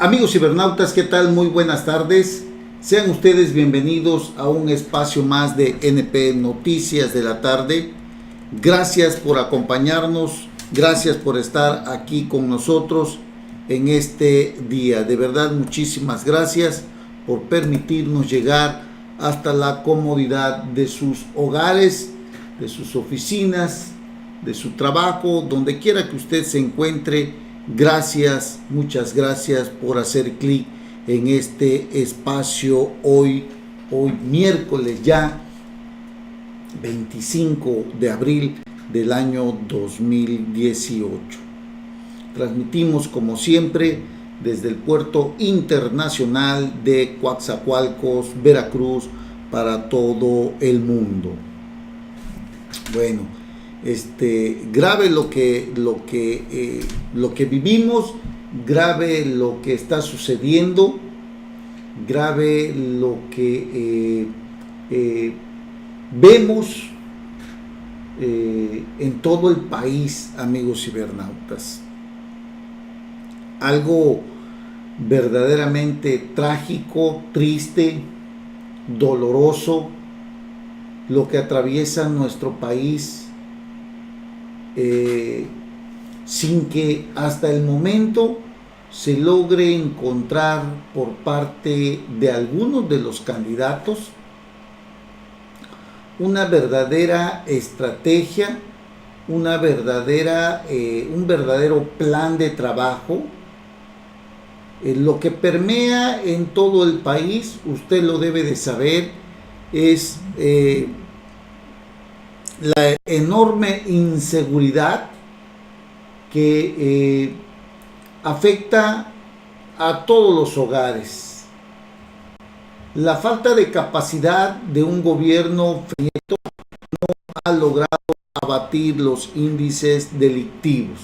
Amigos cibernautas, ¿qué tal? Muy buenas tardes. Sean ustedes bienvenidos a un espacio más de NP Noticias de la Tarde. Gracias por acompañarnos, gracias por estar aquí con nosotros en este día. De verdad, muchísimas gracias por permitirnos llegar hasta la comodidad de sus hogares, de sus oficinas, de su trabajo, donde quiera que usted se encuentre. Gracias, muchas gracias por hacer clic en este espacio hoy miércoles ya 25 de abril del año 2018. Transmitimos como siempre desde el puerto internacional de Coatzacoalcos, Veracruz, para todo el mundo. Bueno, grave lo que vivimos, grave lo que está sucediendo, grave lo que vemos en todo el país, amigos cibernautas. Algo verdaderamente trágico, triste, doloroso, lo que atraviesa nuestro país, sin que hasta el momento se logre encontrar por parte de algunos de los candidatos una verdadera estrategia, un verdadero plan de trabajo. Lo que permea en todo el país, usted lo debe de saber, es la enorme inseguridad que afecta a todos los hogares. La falta de capacidad de un gobierno no ha logrado abatir los índices delictivos.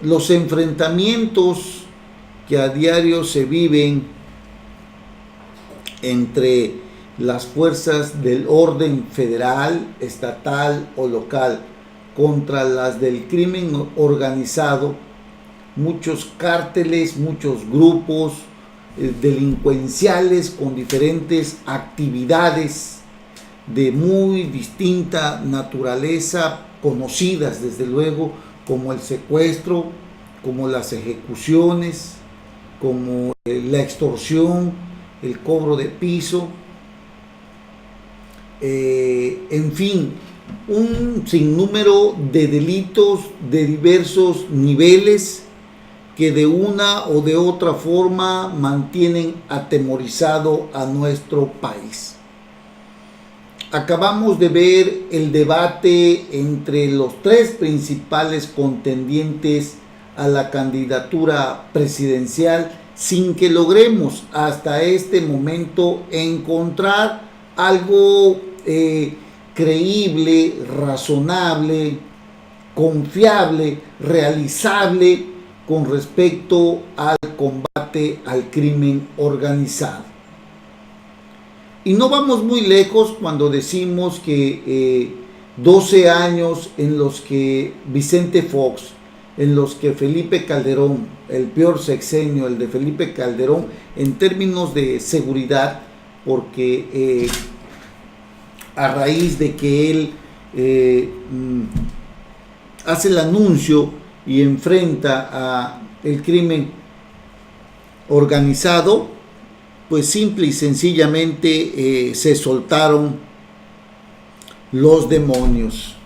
Los enfrentamientos que a diario se viven entre las fuerzas del orden federal, estatal o local contra las del crimen organizado, muchos cárteles, muchos grupos delincuenciales con diferentes actividades de muy distinta naturaleza, conocidas desde luego como el secuestro, como las ejecuciones, como la extorsión, el cobro de piso, en fin, un sinnúmero de delitos de diversos niveles que de una o de otra forma mantienen atemorizado a nuestro país. Acabamos de ver el debate entre los tres principales contendientes a la candidatura presidencial sin que logremos hasta este momento encontrar algo creíble, razonable, confiable, realizable con respecto al combate al crimen organizado. Y no vamos muy lejos cuando decimos que 12 años en los que Vicente Fox, en los que Felipe Calderón, el peor sexenio, el de Felipe Calderón, en términos de seguridad, porque a raíz de que él hace el anuncio y enfrenta a el crimen organizado, pues simple y sencillamente se soltaron los demonios.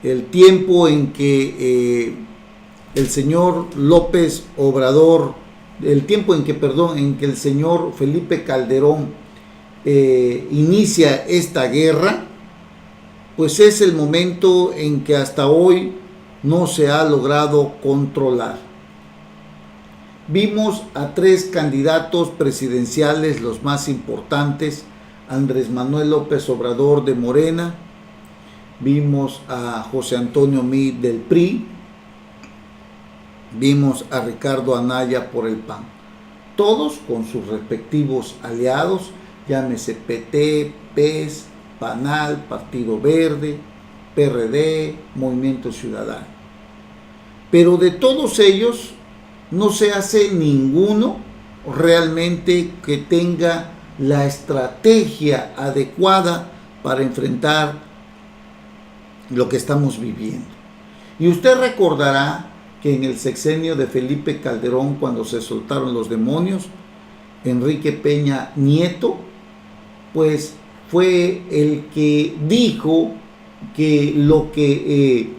El tiempo en que el señor López Obrador, el señor Felipe Calderón inicia esta guerra, pues es el momento en que hasta hoy no se ha logrado controlar. Vimos a tres candidatos presidenciales, los más importantes: Andrés Manuel López Obrador de Morena, vimos a José Antonio Meade del PRI, vimos a Ricardo Anaya por el PAN, todos con sus respectivos aliados, llámese PT, PES, PANAL, Partido Verde, PRD, Movimiento Ciudadano. pero de todos ellos no se hace ninguno realmente que tenga la estrategia adecuada para enfrentar lo que estamos viviendo. Y usted recordará que en el sexenio de Felipe Calderón, cuando se soltaron los demonios, Enrique Peña Nieto, pues fue el que dijo que lo que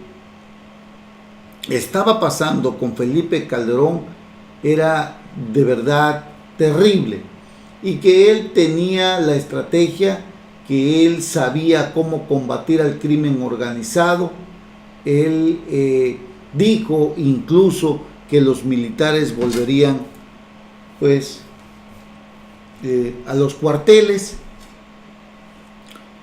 estaba pasando con Felipe Calderón era de verdad terrible y que él tenía la estrategia, que él sabía cómo combatir al crimen organizado. Él dijo incluso que los militares volverían pues a los cuarteles,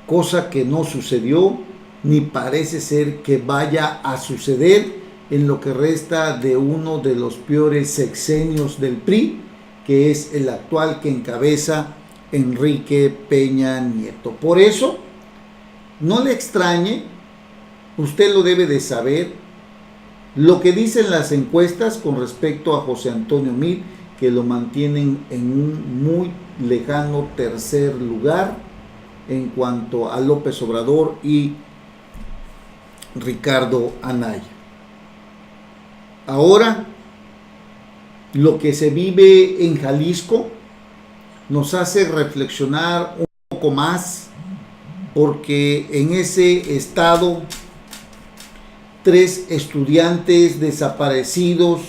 cosa que no sucedió ni parece ser que vaya a suceder en lo que resta de uno de los peores sexenios del PRI, que es el actual que encabeza Enrique Peña Nieto. Por eso, no le extrañe, usted lo debe de saber, lo que dicen las encuestas con respecto a José Antonio Meade, que lo mantienen en un muy lejano tercer lugar en cuanto a López Obrador y Ricardo Anaya. Ahora, lo que se vive en Jalisco nos hace reflexionar un poco más, porque en ese estado 3 estudiantes desaparecidos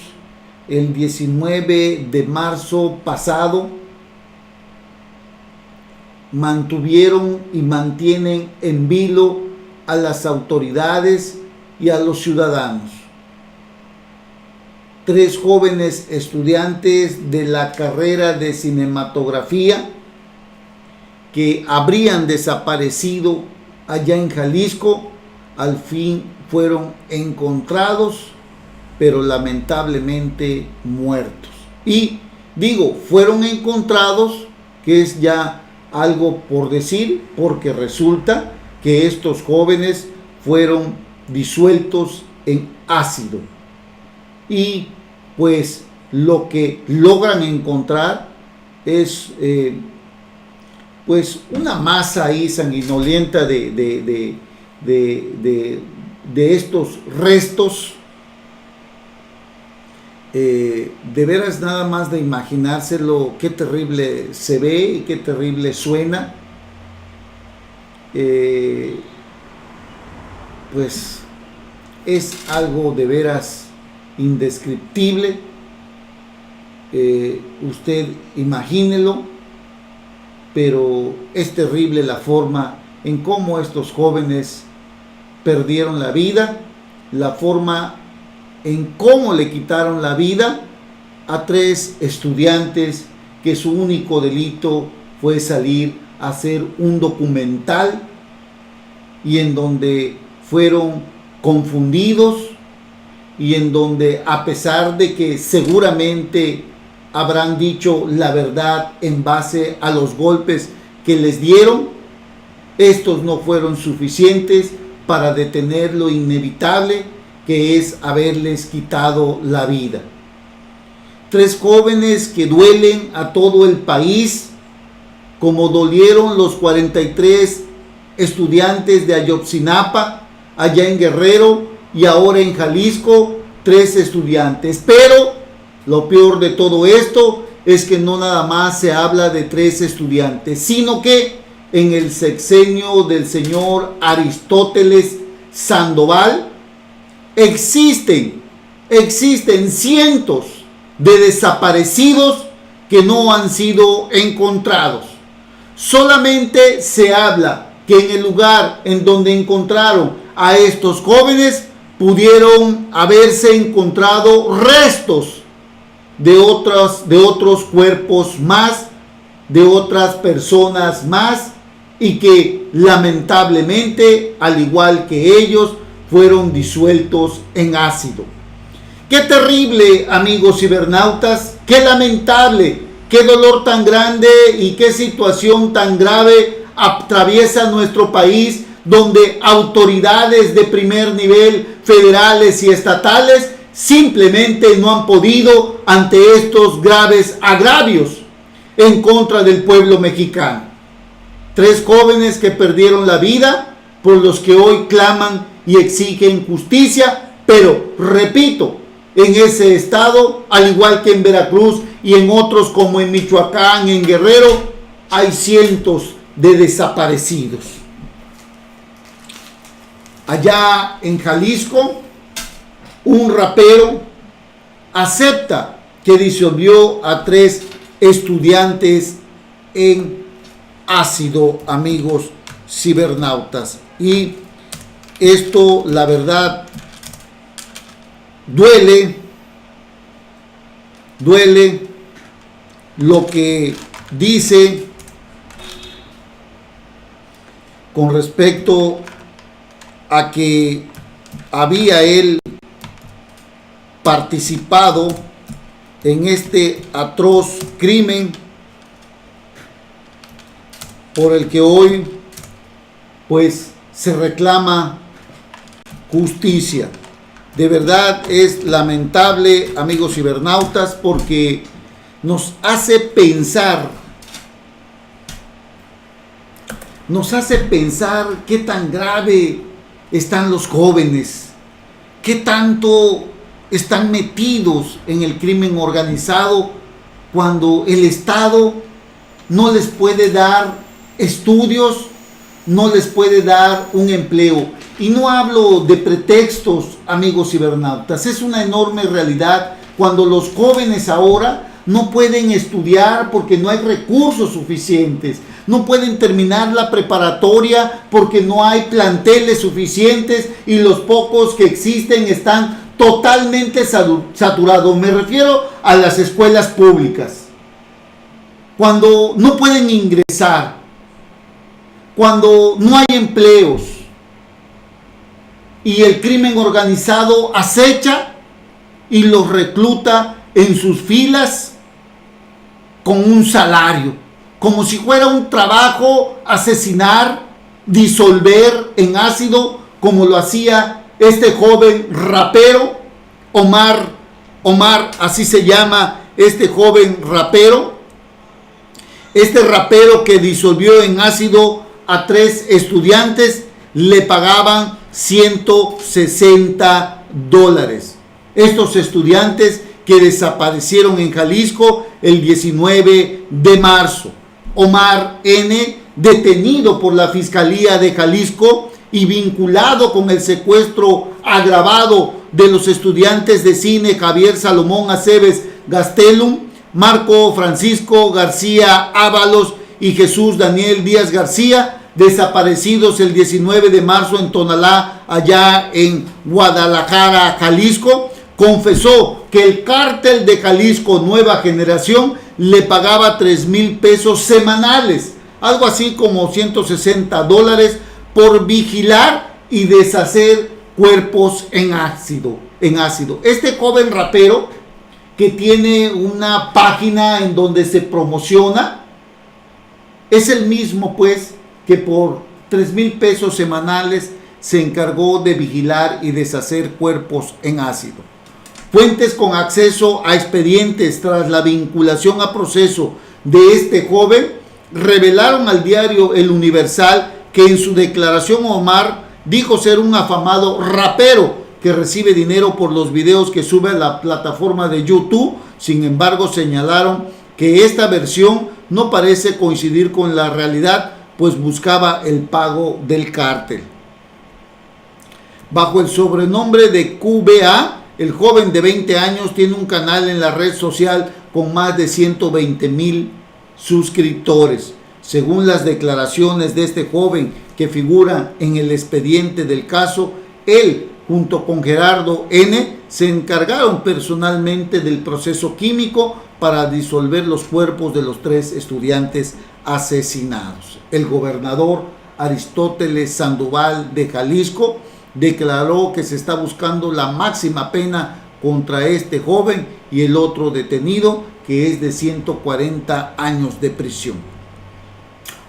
el 19 de marzo pasado mantuvieron y mantienen en vilo a las autoridades y a los ciudadanos. 3 jóvenes estudiantes de la carrera de cinematografía que habrían desaparecido allá en Jalisco, al fin fueron encontrados, pero lamentablemente muertos. Y digo, fueron encontrados, que es ya algo por decir, porque resulta que estos jóvenes fueron disueltos en ácido. Y pues lo que logran encontrar es pues una masa ahí sanguinolenta de estos restos. De veras, nada más de imaginárselo, qué terrible se ve y qué terrible suena. Pues es algo de veras indescriptible. Usted imagínelo, pero es terrible la forma en cómo estos jóvenes perdieron la vida, la forma en cómo le quitaron la vida a 3 estudiantes que su único delito fue salir a hacer un documental, y en donde fueron confundidos, y en donde, a pesar de que seguramente habrán dicho la verdad en base a los golpes que les dieron, estos no fueron suficientes para detener lo inevitable, que es haberles quitado la vida. 3 jóvenes que duelen a todo el país, como dolieron los 43 estudiantes de Ayotzinapa, allá en Guerrero, y ahora en Jalisco, 3 estudiantes. Pero lo peor de todo esto es que no nada más se habla de 3 estudiantes, sino que en el sexenio del señor Aristóteles Sandoval existen cientos de desaparecidos que no han sido encontrados. Solamente se habla que en el lugar en donde encontraron a estos jóvenes pudieron haberse encontrado restos de otros cuerpos más, de otras personas más, y que lamentablemente, al igual que ellos, fueron disueltos en ácido. Qué terrible, amigos cibernautas, qué lamentable, qué dolor tan grande y qué situación tan grave atraviesa nuestro país, donde autoridades de primer nivel, federales y estatales, simplemente no han podido ante estos graves agravios en contra del pueblo mexicano. 3 jóvenes que perdieron la vida, por los que hoy claman y exigen justicia, pero repito, en ese estado, al igual que en Veracruz y en otros como en Michoacán, en Guerrero, hay cientos de desaparecidos. Allá en Jalisco, un rapero acepta que disolvió a 3 estudiantes en ácido, amigos cibernautas. Y esto, la verdad, duele lo que dice con respecto a que había él participado en este atroz crimen por el que hoy pues se reclama justicia. De verdad es lamentable, amigos cibernautas, porque nos hace pensar qué tan grave están los jóvenes, qué tanto están metidos en el crimen organizado cuando el Estado no les puede dar estudios, no les puede dar un empleo. Y no hablo de pretextos, amigos cibernautas, es una enorme realidad cuando los jóvenes ahora no pueden estudiar porque no hay recursos suficientes, no pueden terminar la preparatoria porque no hay planteles suficientes y los pocos que existen están totalmente saturados. Me refiero a las escuelas públicas. Cuando no pueden ingresar, cuando no hay empleos y el crimen organizado acecha y los recluta en sus filas con un salario, como si fuera un trabajo asesinar, disolver en ácido, como lo hacía este joven rapero, Omar, así se llama este joven rapero, este rapero que disolvió en ácido a 3 estudiantes, le pagaban $160. Estos estudiantes que desaparecieron en Jalisco el 19 de marzo. Omar N., detenido por la Fiscalía de Jalisco y vinculado con el secuestro agravado de los estudiantes de cine Javier Salomón Aceves Gastelum, Marco Francisco García Ábalos y Jesús Daniel Díaz García, desaparecidos el 19 de marzo en Tonalá, allá en Guadalajara, Jalisco. Confesó que el cártel de Jalisco Nueva Generación le pagaba 3,000 pesos semanales, algo así como $160, por vigilar y deshacer cuerpos en ácido. Este joven rapero, que tiene una página en donde se promociona, es el mismo pues que por 3,000 pesos semanales se encargó de vigilar y deshacer cuerpos en ácido. Fuentes con acceso a expedientes tras la vinculación a proceso de este joven revelaron al diario El Universal que en su declaración Omar dijo ser un afamado rapero que recibe dinero por los videos que sube a la plataforma de YouTube. Sin embargo, señalaron que esta versión no parece coincidir con la realidad, pues buscaba el pago del cártel. Bajo el sobrenombre de QBA, el joven de 20 años tiene un canal en la red social con más de 120,000 suscriptores. Según las declaraciones de este joven que figura en el expediente del caso, él junto con Gerardo N. se encargaron personalmente del proceso químico para disolver los cuerpos de los 3 estudiantes asesinados. El gobernador Aristóteles Sandoval de Jalisco declaró que se está buscando la máxima pena contra este joven y el otro detenido, que es de 140 años de prisión.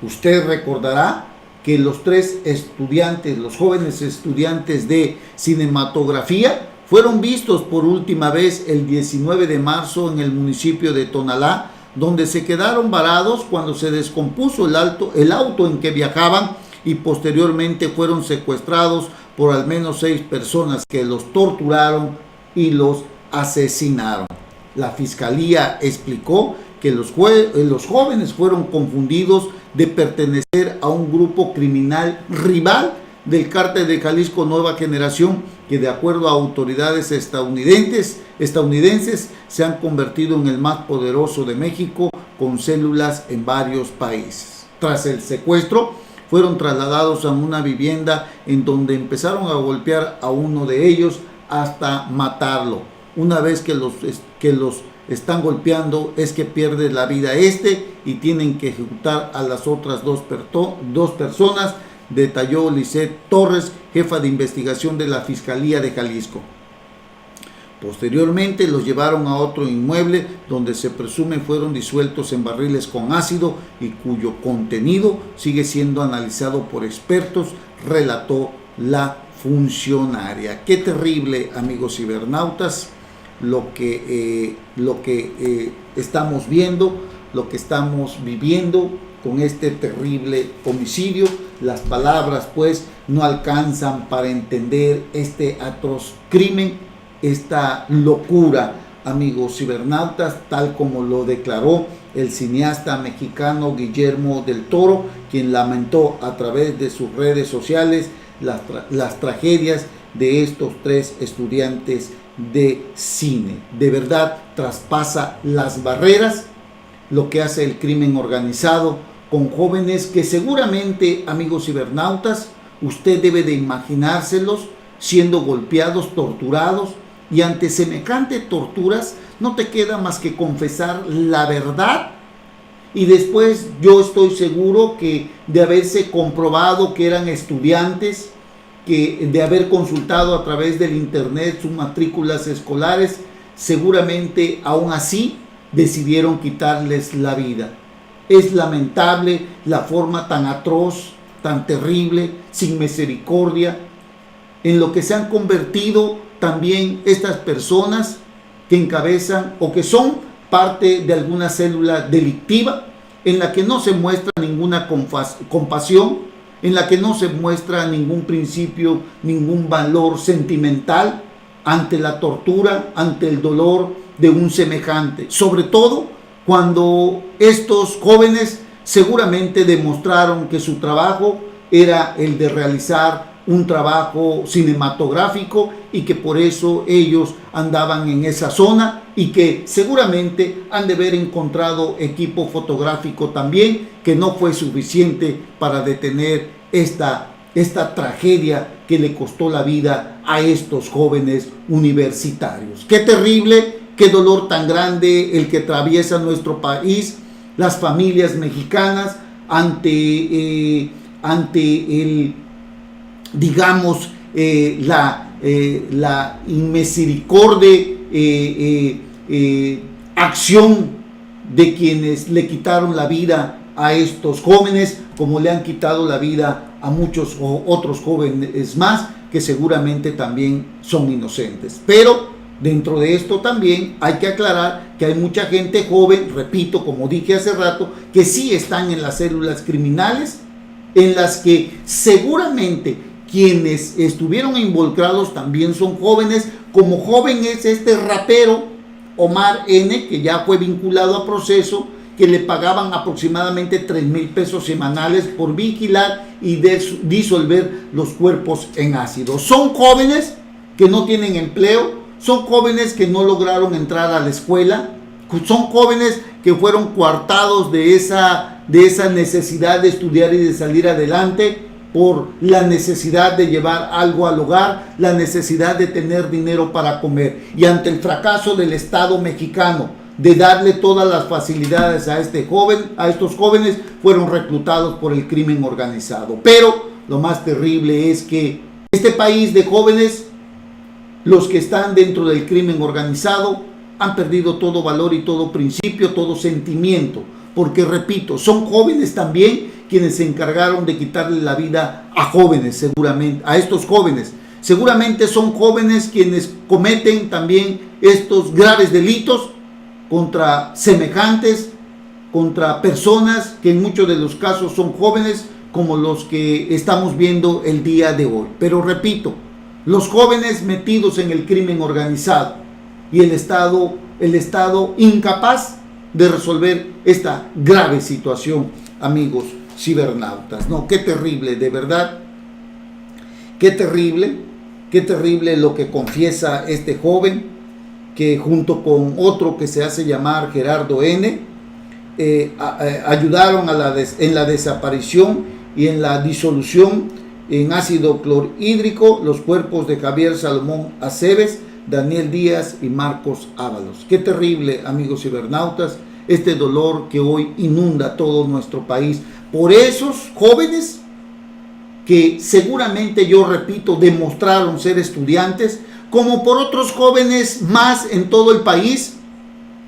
Usted recordará que los 3 estudiantes, los jóvenes estudiantes de cinematografía, fueron vistos por última vez el 19 de marzo en el municipio de Tonalá, donde se quedaron varados cuando se descompuso el auto en que viajaban y posteriormente fueron secuestrados por al menos 6 personas que los torturaron y los asesinaron. La fiscalía explicó que los jóvenes fueron confundidos de pertenecer a un grupo criminal rival del Cártel de Jalisco Nueva Generación, que de acuerdo a autoridades estadounidenses se han convertido en el más poderoso de México, con células en varios países. Tras el secuestro, fueron trasladados a una vivienda en donde empezaron a golpear a uno de ellos hasta matarlo. Una vez que los están golpeando es que pierde la vida y tienen que ejecutar a las otras dos personas, detalló Lisette Torres, jefa de investigación de la Fiscalía de Jalisco. Posteriormente los llevaron a otro inmueble donde se presume fueron disueltos en barriles con ácido y cuyo contenido sigue siendo analizado por expertos, relató la funcionaria. Qué terrible, amigos cibernautas, lo que estamos viendo, lo que estamos viviendo con este terrible homicidio. Las palabras pues no alcanzan para entender este atroz crimen, esta locura, amigos cibernautas, tal como lo declaró el cineasta mexicano Guillermo del Toro, quien lamentó a través de sus redes sociales las tragedias de estos 3 estudiantes de cine. De verdad traspasa las barreras lo que hace el crimen organizado con jóvenes que seguramente, amigos cibernautas, usted debe de imaginárselos siendo golpeados, torturados, y ante semejante torturas no te queda más que confesar la verdad. Y después yo estoy seguro que de haberse comprobado que eran estudiantes, que de haber consultado a través del internet sus matrículas escolares, seguramente aún así decidieron quitarles la vida. Es lamentable la forma tan atroz, tan terrible, sin misericordia, en lo que se han convertido también estas personas que encabezan o que son parte de alguna célula delictiva, en la que no se muestra ninguna compasión, en la que no se muestra ningún principio, ningún valor sentimental ante la tortura, ante el dolor de un semejante. Sobre todo cuando estos jóvenes seguramente demostraron que su trabajo era el de realizar un trabajo cinematográfico y que por eso ellos andaban en esa zona y que seguramente han de haber encontrado equipo fotográfico también, que no fue suficiente para detener esta tragedia que le costó la vida a estos jóvenes universitarios. Qué terrible, qué dolor tan grande el que atraviesa nuestro país, las familias mexicanas ante el, digamos, la inmisericordia acción de quienes le quitaron la vida a estos jóvenes, como le han quitado la vida a muchos otros jóvenes más que seguramente también son inocentes. Pero dentro de esto también hay que aclarar que hay mucha gente joven, repito, como dije hace rato, que sí están en las células criminales, en las que seguramente quienes estuvieron involucrados también son jóvenes, como joven es este rapero Omar N., que ya fue vinculado a proceso, que le pagaban aproximadamente 3,000 pesos semanales por vigilar y disolver los cuerpos en ácido. Son jóvenes que no tienen empleo, son jóvenes que no lograron entrar a la escuela, son jóvenes que fueron coartados de esa necesidad de estudiar y de salir adelante por la necesidad de llevar algo al hogar, la necesidad de tener dinero para comer. Y ante el fracaso del Estado mexicano de darle todas las facilidades a estos jóvenes, fueron reclutados por el crimen organizado. Pero lo más terrible es que este país de jóvenes, los que están dentro del crimen organizado, han perdido todo valor y todo principio, todo sentimiento, porque repito, son jóvenes también quienes se encargaron de quitarle la vida a jóvenes, seguramente, a estos jóvenes. Seguramente son jóvenes quienes cometen también estos graves delitos contra semejantes, contra personas que en muchos de los casos son jóvenes, como los que estamos viendo el día de hoy. Pero repito, los jóvenes metidos en el crimen organizado y el Estado incapaz de resolver esta grave situación, amigos cibernautas. No, qué terrible, de verdad, qué terrible lo que confiesa este joven, que junto con otro que se hace llamar Gerardo N., ayudaron en la desaparición y en la disolución en ácido clorhídrico los cuerpos de Javier Salomón Aceves, Daniel Díaz y Marcos Ábalos. Qué terrible, amigos cibernautas, este dolor que hoy inunda todo nuestro país por esos jóvenes que seguramente, yo repito, demostraron ser estudiantes, como por otros jóvenes más en todo el país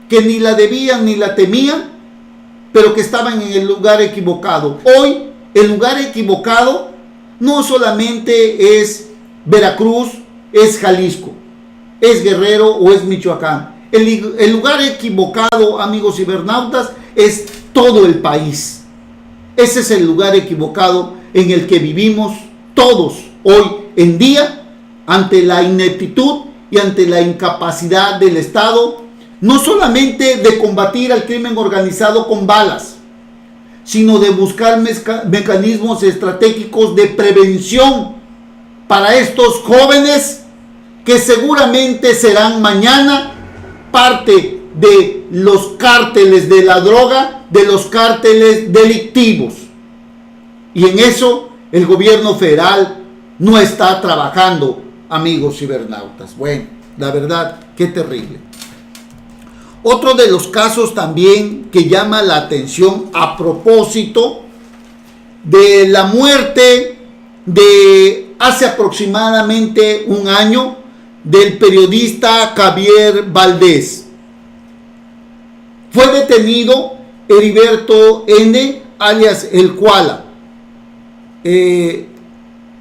que ni la debían ni la temían, pero que estaban en el lugar equivocado. Hoy el lugar equivocado no solamente es Veracruz, es Jalisco, es Guerrero o es Michoacán. El lugar equivocado, amigos cibernautas, es todo el país. Ese es el lugar equivocado en el que vivimos todos hoy en día, ante la ineptitud y ante la incapacidad del Estado, no solamente de combatir al crimen organizado con balas, sino de buscar mecanismos estratégicos de prevención para estos jóvenes que seguramente serán mañana parte de los cárteles de la droga, de los cárteles delictivos. Y en eso el gobierno federal no está trabajando, amigos cibernautas. Bueno, la verdad, qué terrible. Otro de los casos también que llama la atención a propósito de la muerte de hace aproximadamente un año del periodista Javier Valdés. Fue detenido Heriberto N., alias El Koala,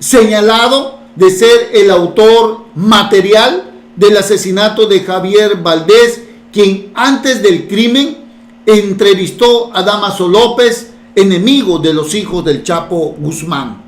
señalado de ser el autor material del asesinato de Javier Valdés, quien antes del crimen entrevistó a Damaso López, enemigo de los hijos del Chapo Guzmán.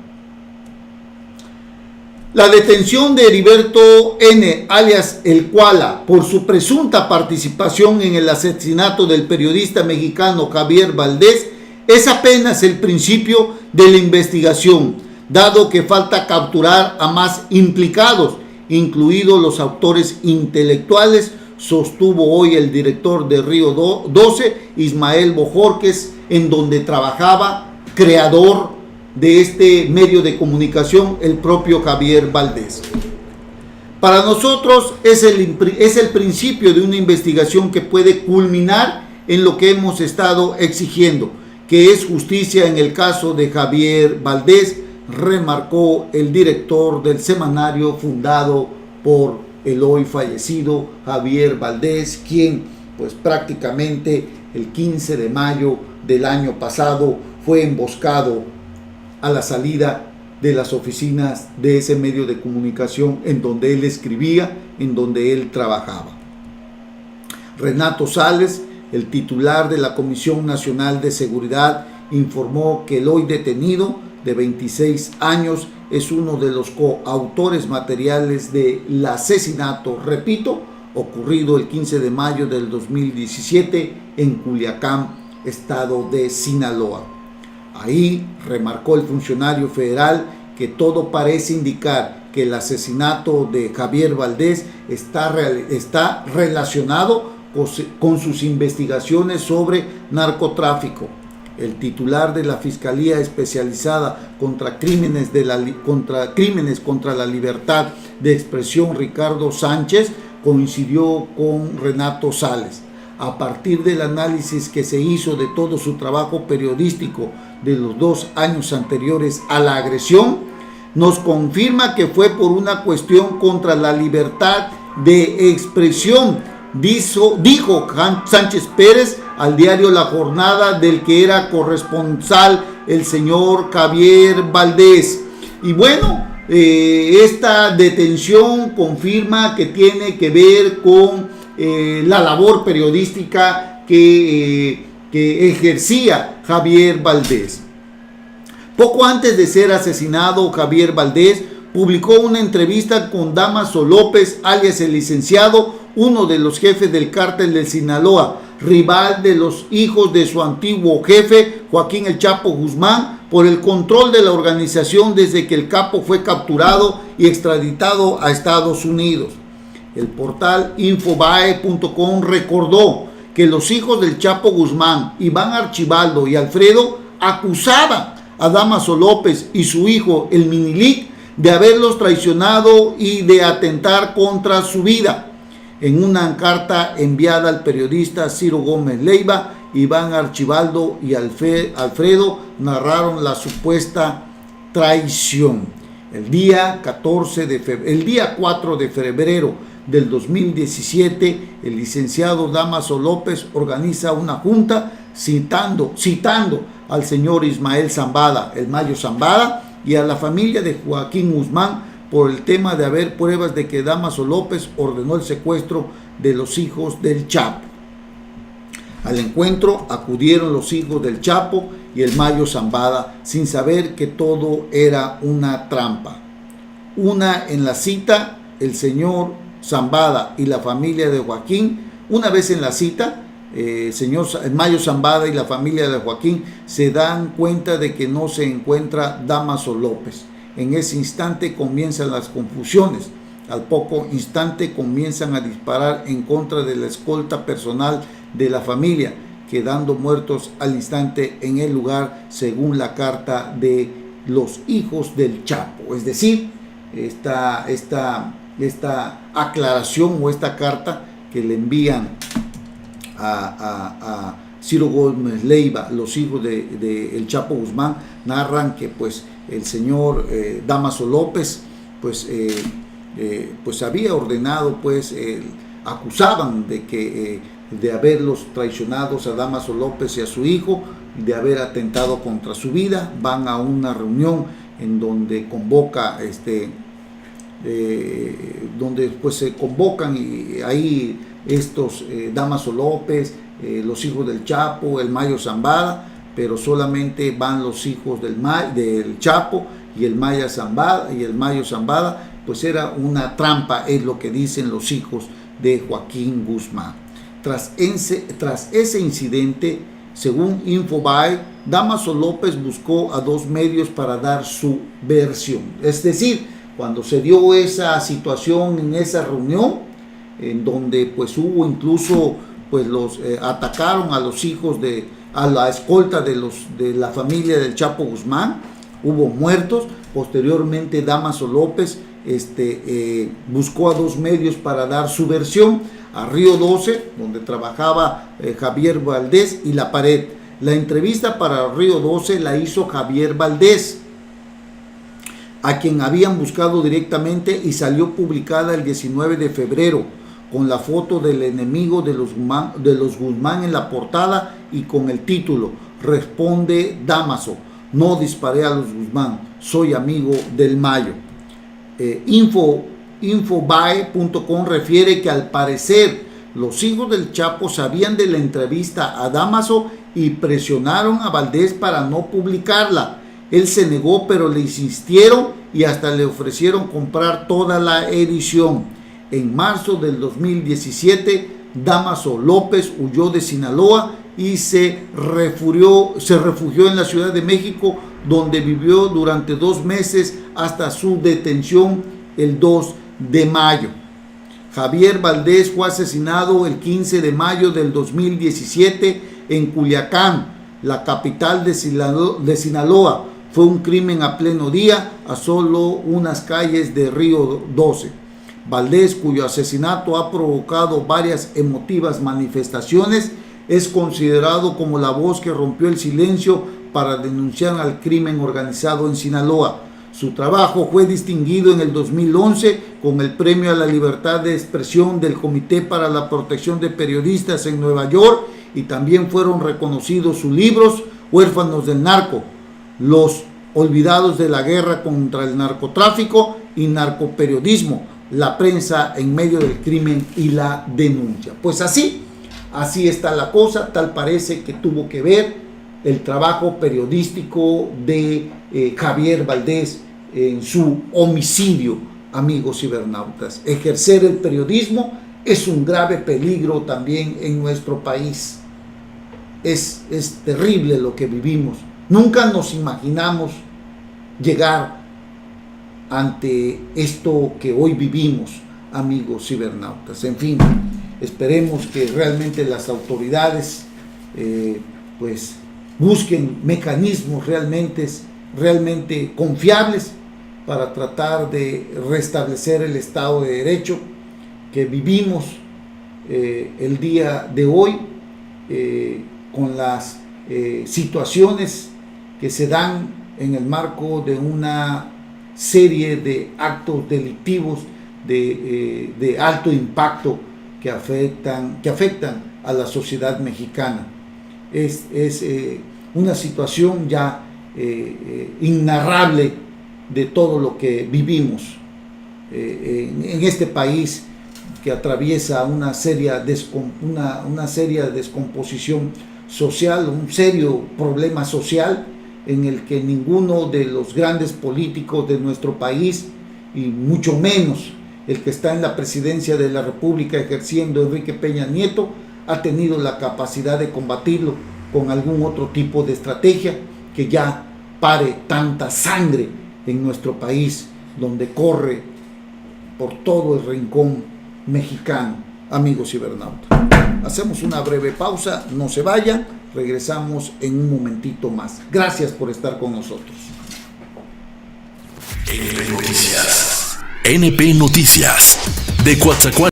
La detención de Heriberto N., alias El Koala, por su presunta participación en el asesinato del periodista mexicano Javier Valdés es apenas el principio de la investigación, dado que falta capturar a más implicados, incluidos los autores intelectuales, sostuvo hoy el director de Río 12, Ismael Bojorquez, en donde trabajaba, creador de este medio de comunicación, el propio Javier Valdés. Para nosotros es el principio de una investigación que puede culminar en lo que hemos estado exigiendo, que es justicia en el caso de Javier Valdés, remarcó el director del semanario fundado por el hoy fallecido Javier Valdés, quien pues prácticamente el 15 de mayo del año pasado fue emboscado a la salida de las oficinas de ese medio de comunicación en donde él escribía, en donde él trabajaba. Renato Sales, el titular de la Comisión Nacional de Seguridad, informó que el hoy detenido, de 26 años, es uno de los coautores materiales del asesinato, repito, ocurrido el 15 de mayo del 2017 en Culiacán, estado de Sinaloa. Ahí remarcó el funcionario federal que todo parece indicar que el asesinato de Javier Valdés está relacionado con sus investigaciones sobre narcotráfico. El titular de la Fiscalía Especializada contra Crímenes contra la Libertad de Expresión, Ricardo Sánchez, coincidió con Renato Sales. A partir del análisis que se hizo de todo su trabajo periodístico de los 2 años anteriores a la agresión, nos confirma que fue por una cuestión contra la libertad de expresión, dijo Sánchez Pérez al diario La Jornada, del que era corresponsal el señor Javier Valdés. Y bueno, esta detención confirma que tiene que ver con la labor periodística que ejercía Javier Valdés. Poco antes de ser asesinado, Javier Valdés publicó una entrevista con Dámaso López, alias el licenciado, uno de los jefes del cártel de Sinaloa, rival de los hijos de su antiguo jefe, Joaquín El Chapo Guzmán, por el control de la organización desde que el capo fue capturado y extraditado a Estados Unidos. El portal Infobae.com recordó que los hijos del Chapo Guzmán, Iván Archibaldo y Alfredo, acusaban a Dámaso López y su hijo, el Minilic, de haberlos traicionado y de atentar contra su vida. En una carta enviada al periodista Ciro Gómez Leiva, Iván Archibaldo y Alfredo narraron la supuesta traición. El día 4 de febrero del 2017, el licenciado Dámaso López organiza una junta citando al señor Ismael Zambada, el Mayo Zambada, y a la familia de Joaquín Guzmán por el tema de haber pruebas de que Dámaso López ordenó el secuestro de los hijos del Chapo. Al encuentro acudieron los hijos del Chapo y el Mayo Zambada sin saber que todo era una trampa. En la cita, el señor Zambada y la familia de Joaquín, una vez en la cita, el Mayo Zambada y la familia de Joaquín se dan cuenta de que no se encuentra Dámaso López. En ese instante comienzan las confusiones. Al poco instante comienzan a disparar en contra de la escolta personal de la familia, quedando muertos al instante en el lugar, según la carta de los hijos del Chapo. Es decir, esta aclaración o esta carta que le envían a Ciro Gómez Leiva, los hijos de el Chapo Guzmán, narran que pues el señor Dámaso López pues había ordenado, acusaban de haberlos traicionados a Dámaso López y a su hijo, de haber atentado contra su vida. Van a una reunión en donde convoca donde pues se convocan, y ahí estos Dámaso López, los hijos del Chapo, el Mayo Zambada, pero solamente van los hijos del Chapo y el Mayo Zambada, pues era una trampa, es lo que dicen los hijos de Joaquín Guzmán. Tras ese incidente, según Infobae, Dámaso López buscó a 2 medios para dar su versión. Es decir, cuando se dio esa situación en esa reunión, en donde pues hubo incluso, pues los atacaron a los hijos a la escolta de la familia del Chapo Guzmán, hubo muertos. Posteriormente Dámaso López buscó a 2 medios para dar su versión, a Río 12, donde trabajaba Javier Valdés, y La Pared. La entrevista para Río 12 la hizo Javier Valdés, a quien habían buscado directamente, y salió publicada el 19 de febrero, con la foto del enemigo de los Guzmán en la portada y con el título: Responde Dámaso, no disparé a los Guzmán, soy amigo del Mayo. Infobae.com refiere que al parecer los hijos del Chapo sabían de la entrevista a Dámaso y presionaron a Valdés para no publicarla. Él se negó, pero le insistieron y hasta le ofrecieron comprar toda la edición. En marzo del 2017, Dámaso López huyó de Sinaloa y se refugió en la Ciudad de México, donde vivió durante 2 meses hasta su detención el 2 de mayo. Javier Valdés fue asesinado el 15 de mayo del 2017 en Culiacán, la capital de Sinaloa. Fue un crimen a pleno día, a solo unas calles de Río 12. Valdés, cuyo asesinato ha provocado varias emotivas manifestaciones, es considerado como la voz que rompió el silencio para denunciar al crimen organizado en Sinaloa. Su trabajo fue distinguido en el 2011 con el Premio a la Libertad de Expresión del Comité para la Protección de Periodistas en Nueva York, y también fueron reconocidos sus libros Huérfanos del Narco, Los olvidados de la guerra contra el narcotráfico y narcoperiodismo, la prensa en medio del crimen y la denuncia. Pues así está la cosa. Tal parece que tuvo que ver el trabajo periodístico de Javier Valdés en su homicidio, amigos cibernautas. Ejercer el periodismo es un grave peligro también en nuestro país. Es terrible lo que vivimos. Nunca nos imaginamos llegar ante esto que hoy vivimos, amigos cibernautas. En fin, esperemos que realmente las autoridades pues busquen mecanismos realmente confiables para tratar de restablecer el Estado de Derecho que vivimos el día de hoy, con las situaciones que se dan en el marco de una serie de actos delictivos de alto impacto que afectan a la sociedad mexicana. Es una situación ya innarrable de todo lo que vivimos en este país, que atraviesa una seria descomposición social, un serio problema social en el que ninguno de los grandes políticos de nuestro país, y mucho menos el que está en la presidencia de la República ejerciendo, Enrique Peña Nieto, ha tenido la capacidad de combatirlo con algún otro tipo de estrategia que ya pare tanta sangre en nuestro país, donde corre por todo el rincón mexicano, amigos cibernautas. Hacemos una breve pausa, no se vayan, regresamos en un momentito más. Gracias por estar con nosotros. NP Noticias. NP Noticias. De Coatzacoalcos